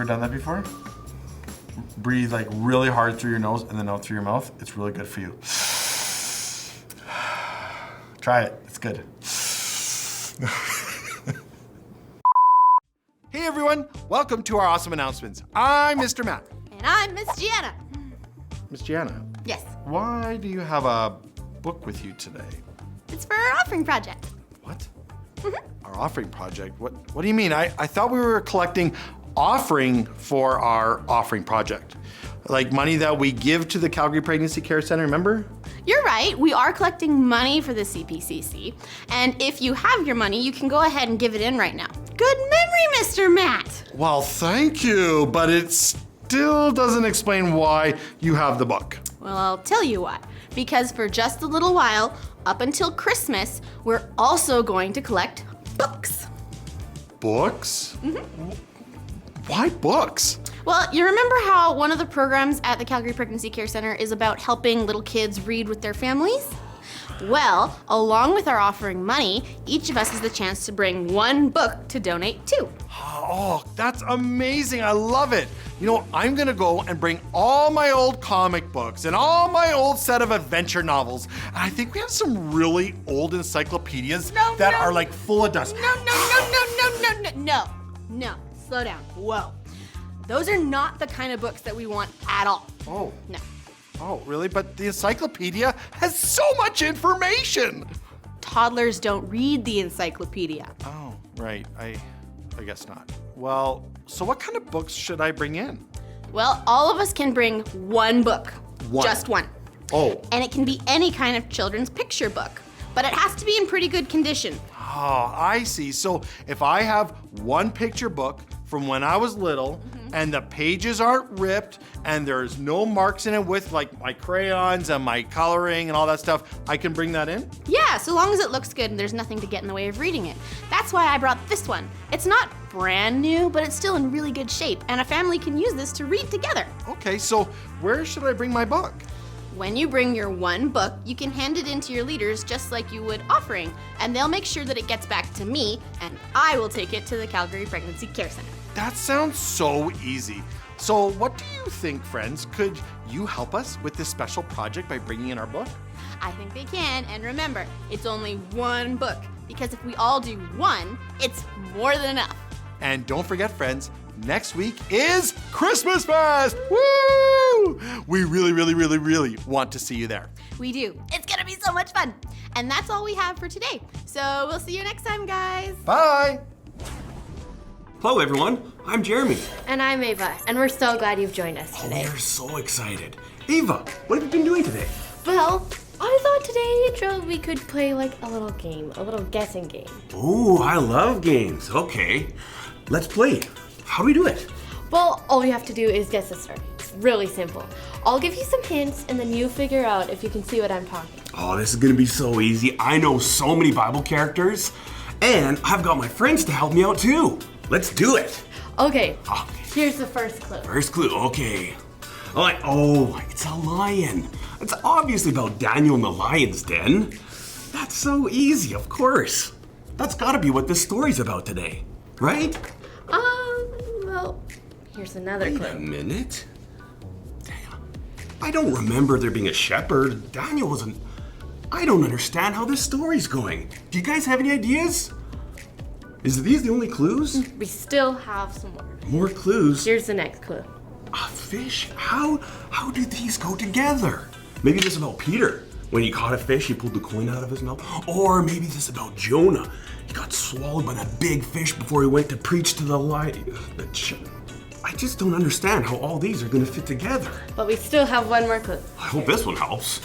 ever done that before? Breathe like really hard through your nose and then out through your mouth. It's really good for you. Try it, it's good. Hey everyone, welcome to our awesome announcements. I'm Mr. Matt. And I'm Miss Gianna. Miss Gianna, Yes, why do you have a book with you today? it's for our offering project. What? Our offering project? What do you mean? I thought we were collecting offering for our offering project. Like money that we give to the Calgary Pregnancy Care Center, remember? You're right, we are collecting money for the CPCC. And if you have your money, you can go ahead and give it in right now. Good memory, Mr. Matt. Well, thank you, but it still doesn't explain why you have the book. Well, I'll tell you why. Because for just a little while, up until Christmas, we're also going to collect books. Books? Why books? Well, you remember how one of the programs at the Calgary Pregnancy Care Center is about helping little kids read with their families? Well, along with our offering money, each of us has the chance to bring one book to donate to. Oh, that's amazing. I love it. You know, I'm gonna go and bring all my old comic books and all my old set of adventure novels. And I think we have some really old encyclopedias that are like full of dust. No, slow down. Whoa. Those are not the kind of books that we want at all. Oh. No. Oh, really? But the encyclopedia has so much information. Toddlers don't read the encyclopedia. Oh, right. I guess not. Well, so what kind of books should I bring in? Well, all of us can bring one book. One. Just one. Oh. And it can be any kind of children's picture book. But it has to be in pretty good condition. Oh, I see. So if I have one picture book from when I was little and the pages aren't ripped and there's no marks in it with like my crayons and my coloring and all that stuff, I can bring that in? Yeah, so long as it looks good and there's nothing to get in the way of reading it. That's why I brought this one. It's not brand new, but it's still in really good shape, and a family can use this to read together. Okay, so where should I bring my book? When you bring your one book, you can hand it in to your leaders just like you would offering, and they'll make sure that it gets back to me, and I will take it to the Calgary Pregnancy Care Center. That sounds so easy. So what do you think, friends? Could you help us with this special project by bringing in our book? I think they can, and remember, it's only one book, because if we all do one, it's more than enough. And don't forget, friends, next week is Christmas Fest! Woo! We really want to see you there. We do. It's gonna be so much fun. And that's all we have for today. So we'll see you next time, guys. Bye! Hello everyone, I'm Jeremy. And I'm Ava, and we're so glad you've joined us today. We're so excited. Ava, what have you been doing today? Well, I thought today, Joe, we could play like a little game, a little guessing game. Oh, I love games. Okay, let's play. How do we do it? Well, all you have to do is guess the story. It's really simple. I'll give you some hints, and then you figure out if you can see what I'm talking about. Oh, this is gonna be so easy. I know so many Bible characters, and I've got my friends to help me out too. Let's do it. Okay, Okay. here's the first clue. First clue, okay. Oh, it's a lion. It's obviously about Daniel in the lion's den. That's so easy, of course. That's gotta be what this story's about today, right? Well, here's another Wait a clue. minute. Damn. I don't remember there being a shepherd. Daniel wasn't. I don't understand how this story's going. Do you guys have any ideas? Is these the only clues? We still have some more. More clues? Here's the next clue. A fish? How do these go together? Maybe this is about Peter. When he caught a fish, he pulled the coin out of his mouth. Or maybe this is about Jonah. He got swallowed by that big fish before he went to preach to the lion. I just don't understand how all these are gonna fit together. But we still have one more clue. I hope this one helps.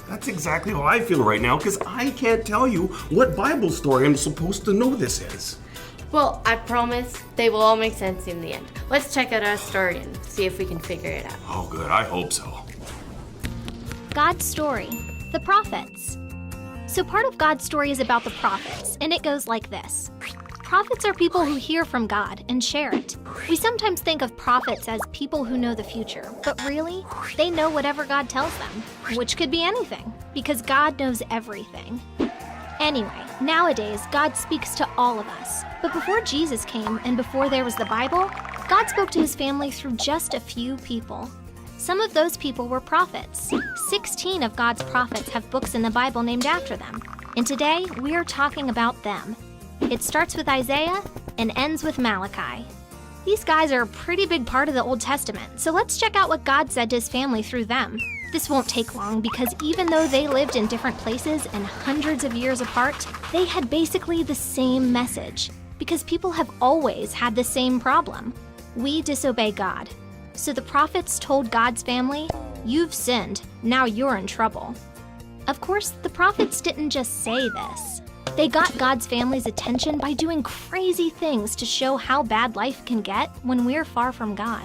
That's exactly how I feel right now, because I can't tell you what Bible story I'm supposed to know this is. Well, I promise they will all make sense in the end. Let's check out our story and see if we can figure it out. Oh, good. I hope so. God's story, the prophets. So part of God's story is about the prophets, and it goes like this. Prophets are people who hear from God and share it. We sometimes think of prophets as people who know the future, but really, they know whatever God tells them, which could be anything, because God knows everything. Anyway, nowadays, God speaks to all of us. But before Jesus came and before there was the Bible, God spoke to his family through just a few people. Some of those people were prophets. 16 of God's prophets have books in the Bible named after them. And today, we are talking about them. It starts with Isaiah and ends with Malachi. These guys are a pretty big part of the Old Testament, so let's check out what God said to his family through them. This won't take long because even though they lived in different places and hundreds of years apart, they had basically the same message. Because people have always had the same problem. We disobey God. So the prophets told God's family, "You've sinned, now you're in trouble." Of course, the prophets didn't just say this. They got God's family's attention by doing crazy things to show how bad life can get when we're far from God.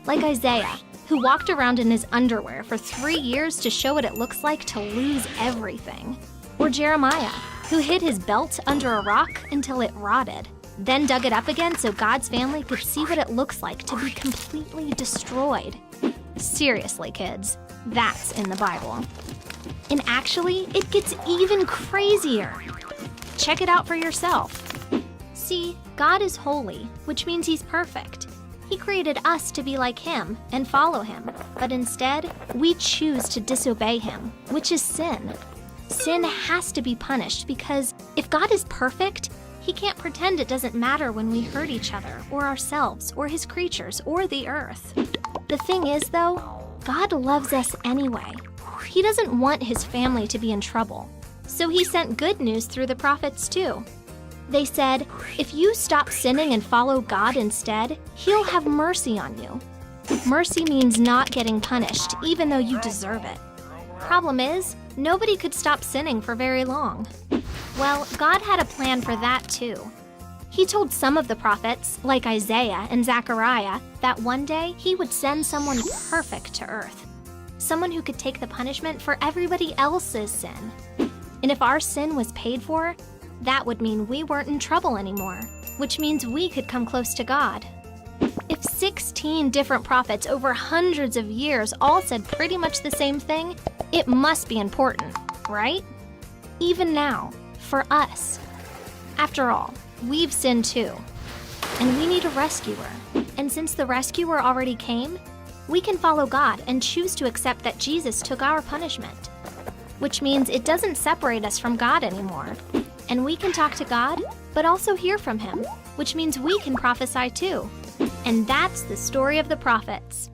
Like Isaiah, who walked around in his underwear for 3 years to show what it looks like to lose everything. Or Jeremiah, who hid his belt under a rock until it rotted, then dug it up again so God's family could see what it looks like to be completely destroyed. Seriously, kids, that's in the Bible. And actually, it gets even crazier. Check it out for yourself. See, God is holy, which means he's perfect. He created us to be like him and follow him, but instead, we choose to disobey him, which is sin. Sin has to be punished because if God is perfect, he can't pretend it doesn't matter when we hurt each other or ourselves or his creatures or the earth. The thing is, though, God loves us anyway. He doesn't want his family to be in trouble. So he sent good news through the prophets too. They said, if you stop sinning and follow God instead, he'll have mercy on you. Mercy means not getting punished, even though you deserve it. Problem is, nobody could stop sinning for very long. Well, God had a plan for that too. He told some of the prophets, like Isaiah and Zechariah, that one day he would send someone perfect to earth. Someone who could take the punishment for everybody else's sin. And if our sin was paid for, that would mean we weren't in trouble anymore, which means we could come close to God. If 16 different prophets over hundreds of years all said pretty much the same thing, it must be important, right? Even now, for us. After all, we've sinned too, and we need a rescuer. And since the rescuer already came, we can follow God and choose to accept that Jesus took our punishment, which means it doesn't separate us from God anymore. And we can talk to God, but also hear from him, which means we can prophesy too. And that's the story of the prophets.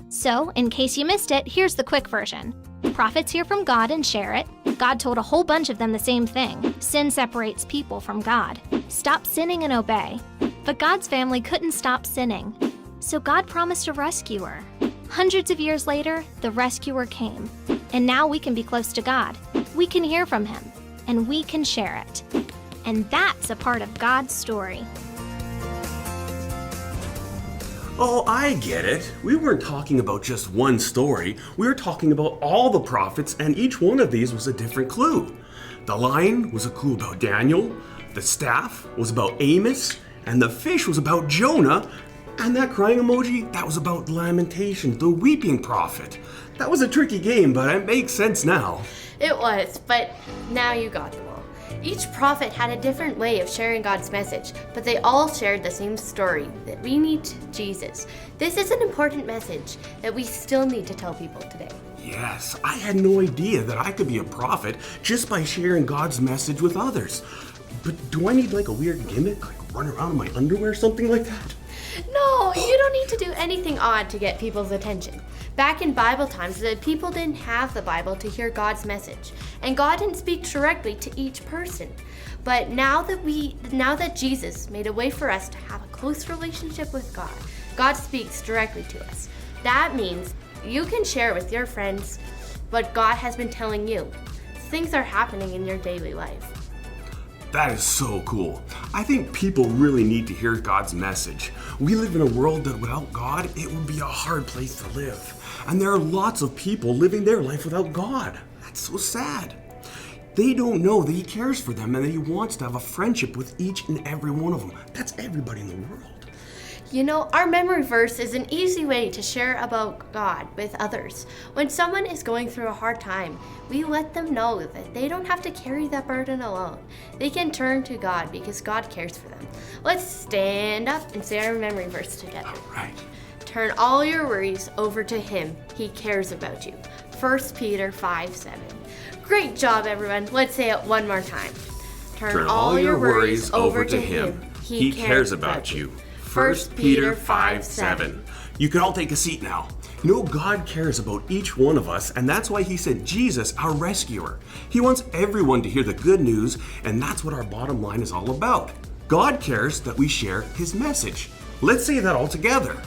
So, in case you missed it, here's the quick version. Prophets hear from God and share it. God told a whole bunch of them the same thing. Sin separates people from God. Stop sinning and obey. But God's family couldn't stop sinning. So God promised a rescuer. Hundreds of years later, the rescuer came. And now we can be close to God. We can hear from him. And we can share it. And that's a part of God's story. Oh, I get it. We weren't talking about just one story. We were talking about all the prophets, and each one of these was a different clue. The lion was a clue about Daniel, the staff was about Amos, and the fish was about Jonah, and that crying emoji, that was about Lamentation, the weeping prophet. That was a tricky game, but it makes sense now. It was, but now you got them all. Each prophet had a different way of sharing God's message, but they all shared the same story, that we need Jesus. This is an important message that we still need to tell people today. Yes, I had no idea that I could be a prophet just by sharing God's message with others. But do I need like a weird gimmick, like run around in my underwear or something like that? No, you don't need to do anything odd to get people's attention. Back in Bible times, the people didn't have the Bible to hear God's message, and God didn't speak directly to each person. But now that Jesus made a way for us to have a close relationship with God, God speaks directly to us. That means you can share with your friends what God has been telling you. Things are happening in your daily life. That is so cool. I think people really need to hear God's message. We live in a world that without God, it would be a hard place to live. And there are lots of people living their life without God. That's so sad. They don't know that he cares for them and that he wants to have a friendship with each and every one of them. That's everybody in the world. You know, our memory verse is an easy way to share about God with others. When someone is going through a hard time, we let them know that they don't have to carry that burden alone. They can turn to God because God cares for them. Let's stand up and say our memory verse together. All right. Turn all your worries over to Him. He cares about you. 1 Peter 5:7. Great job, everyone. Let's say it one more time. Turn all your worries over to Him. He cares about you. 1 Peter 5:7. You can all take a seat now. You know, God cares about each one of us, and that's why He sent Jesus, our rescuer. He wants everyone to hear the good news, and that's what our bottom line is all about. God cares that we share His message. Let's say that all together.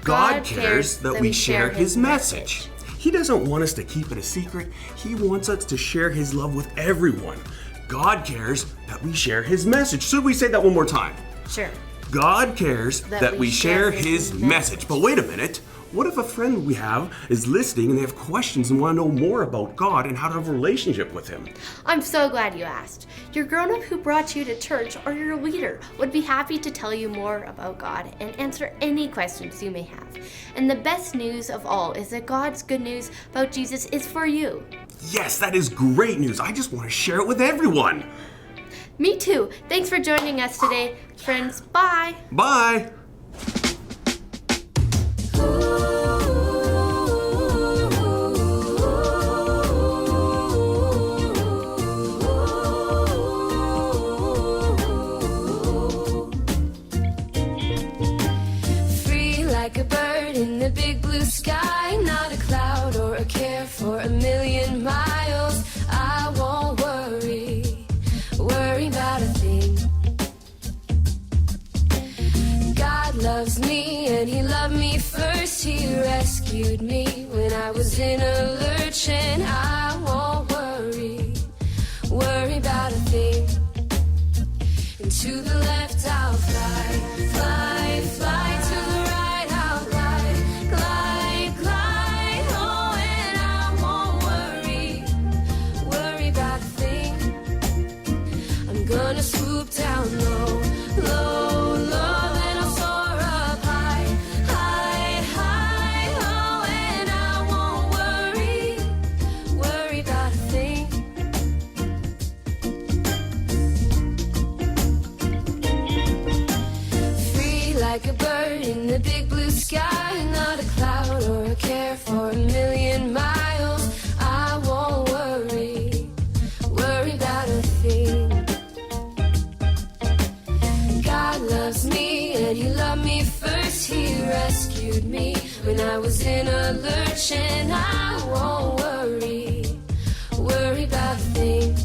God cares that we share His message. He doesn't want us to keep it a secret. He wants us to share His love with everyone. God cares that we share His message. Should we say that one more time? Sure. God cares that we share His message. But wait a minute. What if a friend we have is listening and they have questions and want to know more about God and how to have a relationship with Him? I'm so glad you asked. Your grown-up who brought you to church or your leader would be happy to tell you more about God and answer any questions you may have. And the best news of all is that God's good news about Jesus is for you. Yes, that is great news. I just want to share it with everyone. Me too. Thanks for joining us today, friends. Bye. Bye. Free like a bird in the big blue sky, not a cloud or a care for a million miles. I won't worry about a thing. God loves me and He loved me first. He rescued me when I was in a lurch, and I won't worry about a thing. And to the left I'll fly, fly, fly. To the right I'll glide, glide, glide. Oh, and I won't worry about a thing. I'm gonna swoop down low, low, low. Then I'll soar up high, high, high. Oh, and I won't worry about a thing. Free like a bird in the big blue sky, not a cloud or a care for a million miles. I won't worry about a thing. God loves me and He loved me first. He rescued me when I was in a lurch, and I won't worry about a thing.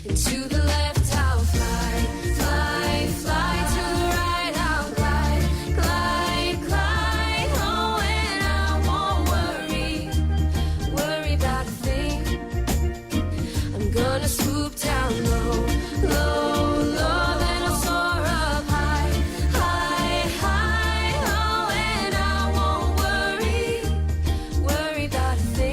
And to the left I'll fly, fly, fly. To the right I'll glide, glide, glide. Oh, and I won't worry about a thing. I'm gonna swoop down low, low, low. Then I'll soar up high, high, high. Oh, and I won't worry about a thing.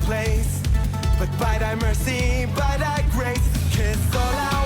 place. But by thy mercy, by thy grace, 'cause all I